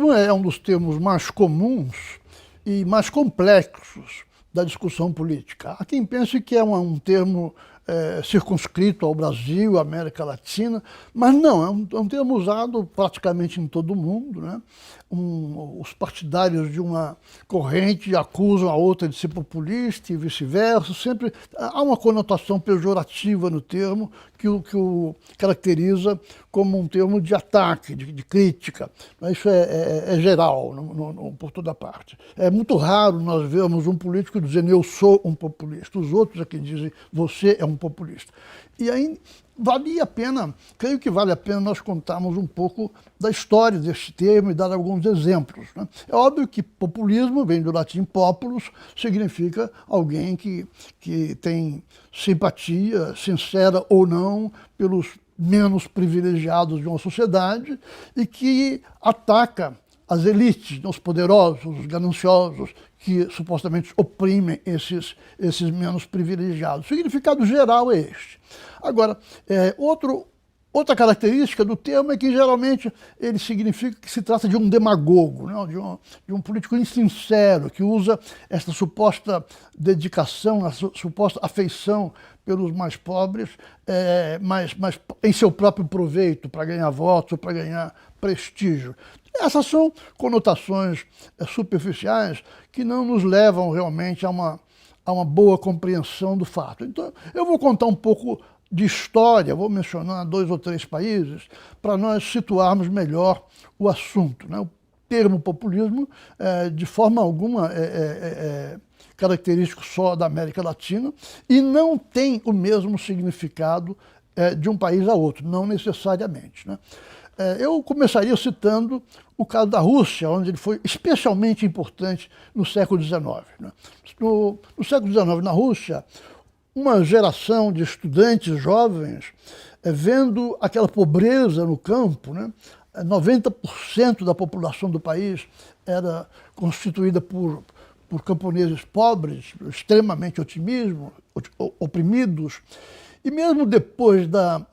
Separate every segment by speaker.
Speaker 1: populismo é um dos termos mais comuns e mais complexos da discussão política. Há quem pense que é um termo circunscrito ao Brasil, à América Latina, mas não, é um termo usado praticamente em todo o mundo, né? Os partidários de uma corrente acusam a outra de ser populista e vice-versa, sempre há uma conotação pejorativa no termo que o caracteriza como um termo de ataque, de crítica. Isso é geral, por toda parte. É muito raro nós vermos um político dizendo eu sou um populista, os outros é que dizem você é um populista. E aí valia a pena, creio que vale a pena nós contarmos um pouco da história deste termo e dar alguns exemplos, né? É óbvio que populismo vem do latim populus, significa alguém que tem simpatia, sincera ou não, pelos menos privilegiados de uma sociedade e que ataca as elites, os poderosos, os gananciosos, que supostamente oprimem esses menos privilegiados. O significado geral é este. Agora, outra característica do termo é que, geralmente, ele significa que se trata de um demagogo, né? de um político insincero, que usa essa suposta dedicação, essa suposta afeição pelos mais pobres, mas em seu próprio proveito, para ganhar votos, para ganhar prestígio. Essas são conotações superficiais que não nos levam realmente a uma boa compreensão do fato. Então, eu vou contar um pouco de história, vou mencionar 2 ou 3 países, para nós situarmos melhor o assunto, né? O termo populismo, de forma alguma, é característico só da América Latina e não tem o mesmo significado de um país a outro, não necessariamente, né? Eu começaria citando o caso da Rússia, onde ele foi especialmente importante no século XIX, né? No século XIX, na Rússia, uma geração de estudantes jovens, vendo aquela pobreza no campo, né? 90% da população do país era constituída por camponeses pobres, extremamente oprimidos, e mesmo depois da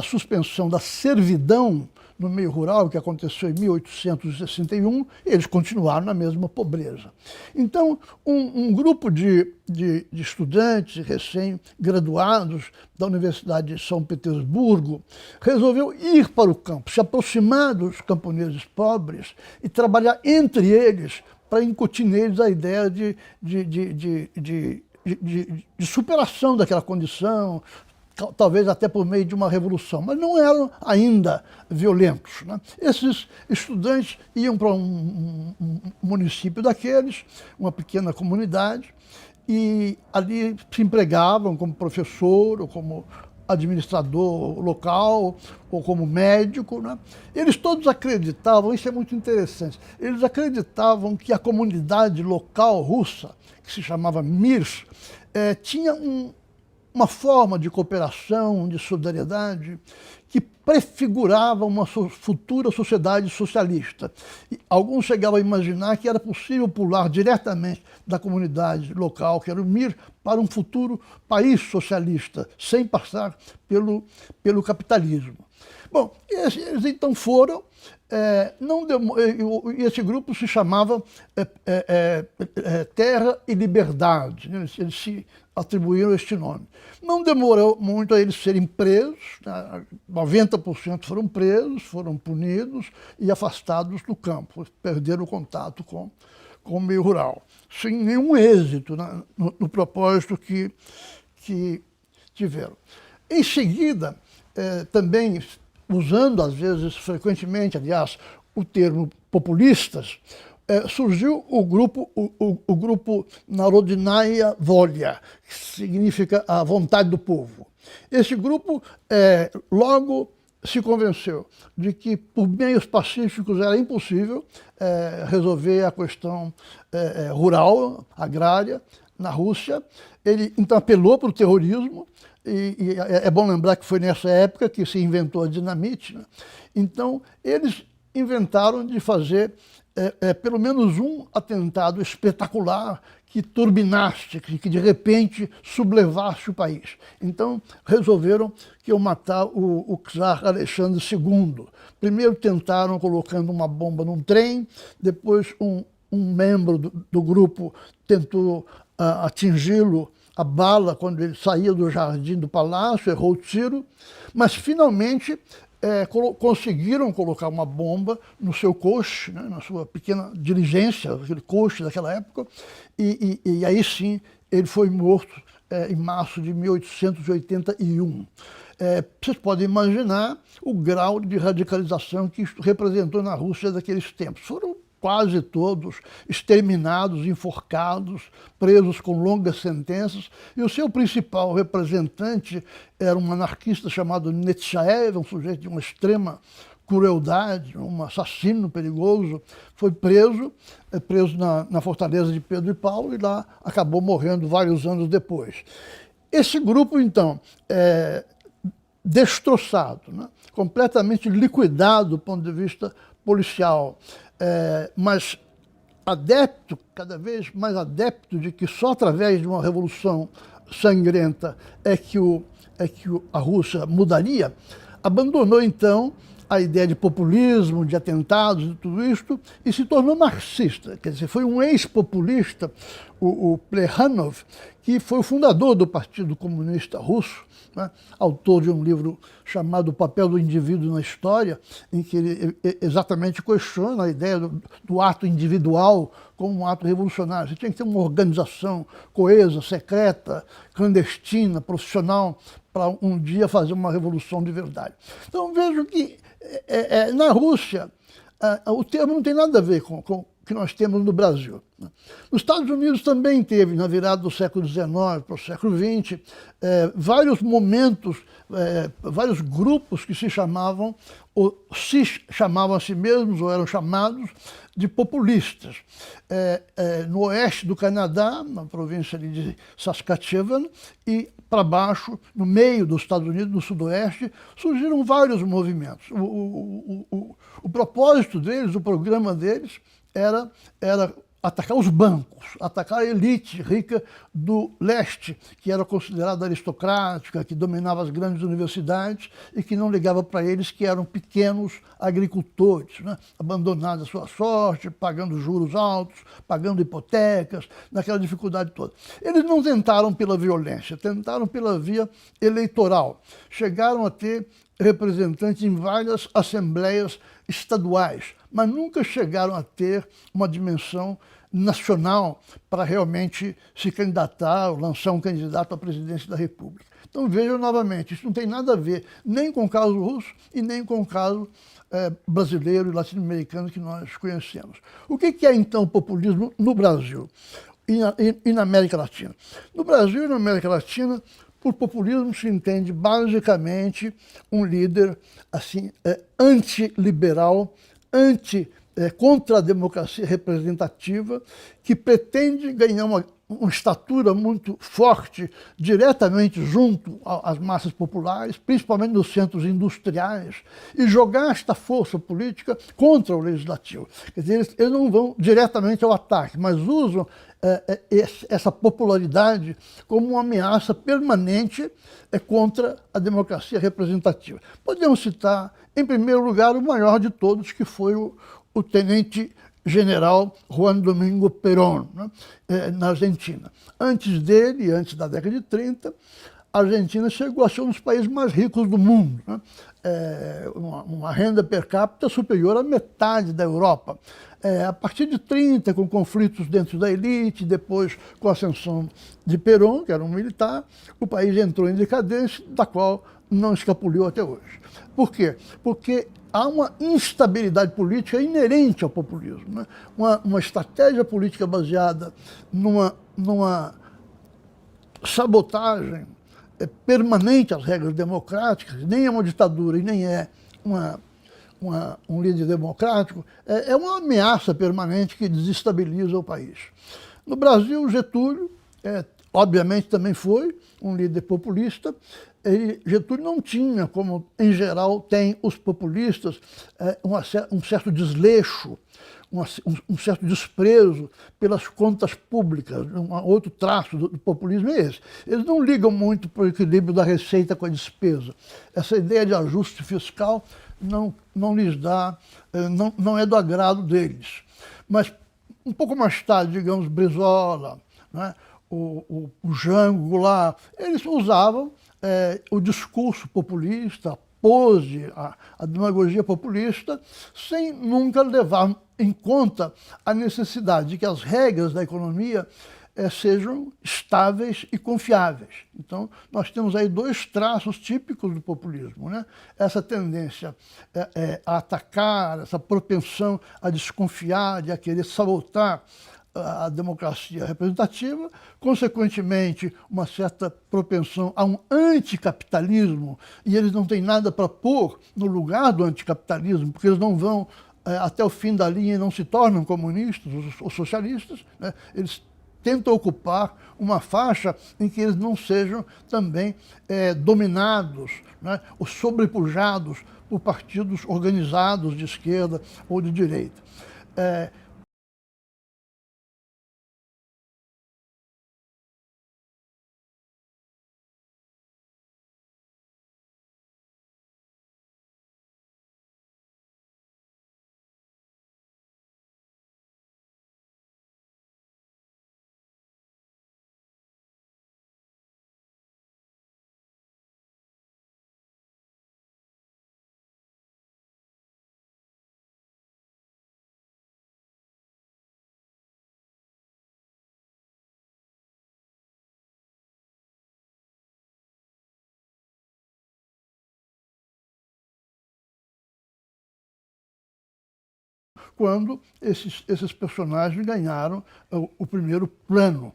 Speaker 1: suspensão da servidão no meio rural, que aconteceu em 1861, eles continuaram na mesma pobreza. Então, um grupo de estudantes recém-graduados da Universidade de São Petersburgo resolveu ir para o campo, se aproximar dos camponeses pobres e trabalhar entre eles para incutir neles a ideia de superação daquela condição, talvez até por meio de uma revolução, mas não eram ainda violentos, né? Esses estudantes iam para um município daqueles, uma pequena comunidade, e ali se empregavam como professor, ou como administrador local, ou como médico, né? Eles todos acreditavam, isso é muito interessante, eles acreditavam que a comunidade local russa, que se chamava Mir, tinha uma forma de cooperação, de solidariedade, que prefigurava uma futura sociedade socialista. E alguns chegavam a imaginar que era possível pular diretamente da comunidade local, que era o Mir, para um futuro país socialista, sem passar pelo capitalismo. Bom, eles então foram, esse grupo se chamava Terra e Liberdade, né? Eles se atribuíram este nome. Não demorou muito a eles serem presos, né? 90% foram presos, foram punidos e afastados do campo, perderam o contato com o meio rural, sem nenhum êxito, né, no propósito que tiveram. Em seguida, também, usando às vezes frequentemente, aliás, o termo populistas, surgiu o grupo Narodnaya Volya, que significa a vontade do povo. Esse grupo logo se convenceu de que por meios pacíficos era impossível resolver a questão rural, agrária, na Rússia. Ele então apelou para o terrorismo, e é bom lembrar que foi nessa época que se inventou a dinamite, né? Então, eles inventaram de fazer pelo menos um atentado espetacular que turbinasse, que de repente sublevasse o país. Então resolveram que iam matar o czar Alexandre II. Primeiro tentaram colocando uma bomba num trem, depois um membro do grupo tentou atingi-lo a bala quando ele saía do jardim do palácio, errou o tiro, mas finalmente conseguiram colocar uma bomba no seu coche, né, na sua pequena diligência, aquele coche daquela época, e aí sim ele foi morto em março de 1881. Vocês podem imaginar o grau de radicalização que isso representou na Rússia daqueles tempos. Foram quase todos exterminados, enforcados, presos com longas sentenças, e o seu principal representante era um anarquista chamado Nechayev, um sujeito de uma extrema crueldade, um assassino perigoso, foi preso na fortaleza de Pedro e Paulo, e lá acabou morrendo vários anos depois. Esse grupo, então, destroçado, né? Completamente liquidado do ponto de vista policial, mas adepto, cada vez mais adepto de que só através de uma revolução sangrenta é que a Rússia mudaria, abandonou então a ideia de populismo, de atentados e tudo isto, e se tornou marxista. Quer dizer, foi um ex-populista, o Plekhanov, que foi o fundador do Partido Comunista Russo, né? Autor de um livro chamado O Papel do Indivíduo na História, em que ele exatamente questiona a ideia do ato individual como um ato revolucionário. Você tinha que ter uma organização coesa, secreta, clandestina, profissional, para um dia fazer uma revolução de verdade. Então vejo que na Rússia o termo não tem nada a ver com o que nós temos no Brasil. Nos Estados Unidos também teve, na virada do século XIX para o século XX, vários momentos, vários grupos que se chamavam a si mesmos, ou eram chamados de populistas. No oeste do Canadá, na província de Saskatchewan, e para baixo, no meio dos Estados Unidos, no sudoeste, surgiram vários movimentos. O propósito deles, o programa deles, era atacar os bancos, atacar a elite rica do leste, que era considerada aristocrática, que dominava as grandes universidades e que não ligava para eles, que eram pequenos agricultores, né? Abandonados à sua sorte, pagando juros altos, pagando hipotecas, naquela dificuldade toda. Eles não tentaram pela violência, tentaram pela via eleitoral. Chegaram a ter representantes em várias assembleias estaduais, mas nunca chegaram a ter uma dimensão nacional para realmente se candidatar ou lançar um candidato à presidência da República. Então vejam novamente, isso não tem nada a ver nem com o caso russo e nem com o caso brasileiro e latino-americano que nós conhecemos. O que é então o populismo no Brasil e na América Latina? No Brasil e na América Latina, por populismo se entende basicamente um líder assim, antiliberal, contra a democracia representativa, que pretende ganhar uma estatura muito forte diretamente junto às massas populares, principalmente nos centros industriais, e jogar esta força política contra o legislativo. Quer dizer, eles não vão diretamente ao ataque, mas usam essa popularidade como uma ameaça permanente contra a democracia representativa. Podemos citar, em primeiro lugar, o maior de todos, que foi o tenente-general Juan Domingo Perón, né, na Argentina. Antes dele, antes da década de 30, a Argentina chegou a ser um dos países mais ricos do mundo, né? Uma renda per capita superior à metade da Europa. A partir de 30, com conflitos dentro da elite, depois com a ascensão de Perón, que era um militar, o país entrou em decadência, da qual não escapuliu até hoje. Por quê? Porque há uma instabilidade política inerente ao populismo, né? Uma estratégia política baseada numa sabotagem permanente às regras democráticas, nem é uma ditadura e nem é um líder democrático, é uma ameaça permanente que desestabiliza o país. No Brasil, Getúlio, obviamente também foi um líder populista. Getúlio não tinha, como em geral tem os populistas, um certo desleixo, um certo desprezo pelas contas públicas. Outro traço do populismo é esse. Eles não ligam muito para o equilíbrio da receita com a despesa. Essa ideia de ajuste fiscal não lhes dá, não é do agrado deles. Mas um pouco mais tarde, digamos, Brizola, né, o Jango Goulart, eles usavam o discurso populista, a pose, a demagogia populista, sem nunca levar em conta a necessidade de que as regras da economia sejam estáveis e confiáveis. Então, nós temos aí dois traços típicos do populismo, né? Essa tendência a atacar, essa propensão a desconfiar, de a querer sabotar a democracia representativa, consequentemente, uma certa propensão a um anticapitalismo, e eles não têm nada para pôr no lugar do anticapitalismo, porque eles não vão até o fim da linha e não se tornam comunistas ou socialistas, né? Eles tentam ocupar uma faixa em que eles não sejam também dominados, né, ou sobrepujados por partidos organizados de esquerda ou de direita. Quando esses personagens ganharam o primeiro plano.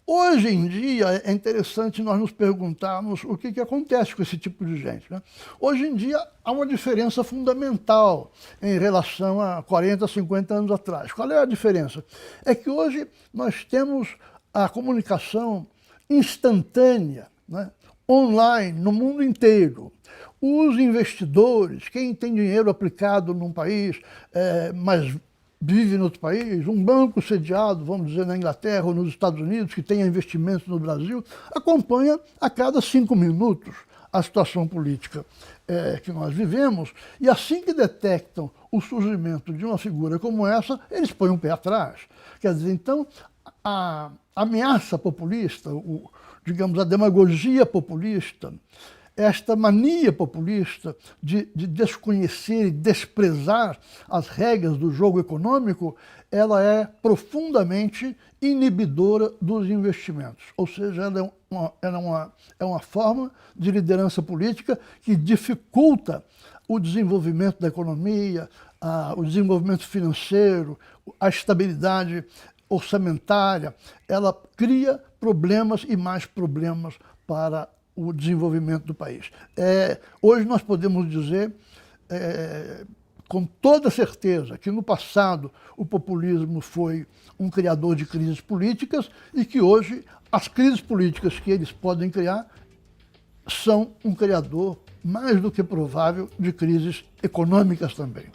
Speaker 1: Hoje em dia é interessante nós nos perguntarmos o que acontece com esse tipo de gente, né? Hoje em dia há uma diferença fundamental em relação a 40, 50 anos atrás. Qual é a diferença? É que hoje nós temos a comunicação instantânea, né, online, no mundo inteiro. Os investidores, quem tem dinheiro aplicado num país, mas vive em outro país, um banco sediado, vamos dizer, na Inglaterra ou nos Estados Unidos, que tenha investimentos no Brasil, acompanha a cada 5 minutos a situação política que nós vivemos, e assim que detectam o surgimento de uma figura como essa, eles põem um pé atrás. Quer dizer, então, a ameaça populista, digamos, a demagogia populista, esta mania populista de desconhecer e desprezar as regras do jogo econômico, ela é profundamente inibidora dos investimentos. Ou seja, ela é uma forma de liderança política que dificulta o desenvolvimento da economia, o desenvolvimento financeiro, a estabilidade orçamentária. Ela cria problemas e mais problemas para o desenvolvimento do país. Hoje nós podemos dizer, com toda certeza, que no passado o populismo foi um criador de crises políticas e que hoje as crises políticas que eles podem criar são um criador mais do que provável de crises econômicas também.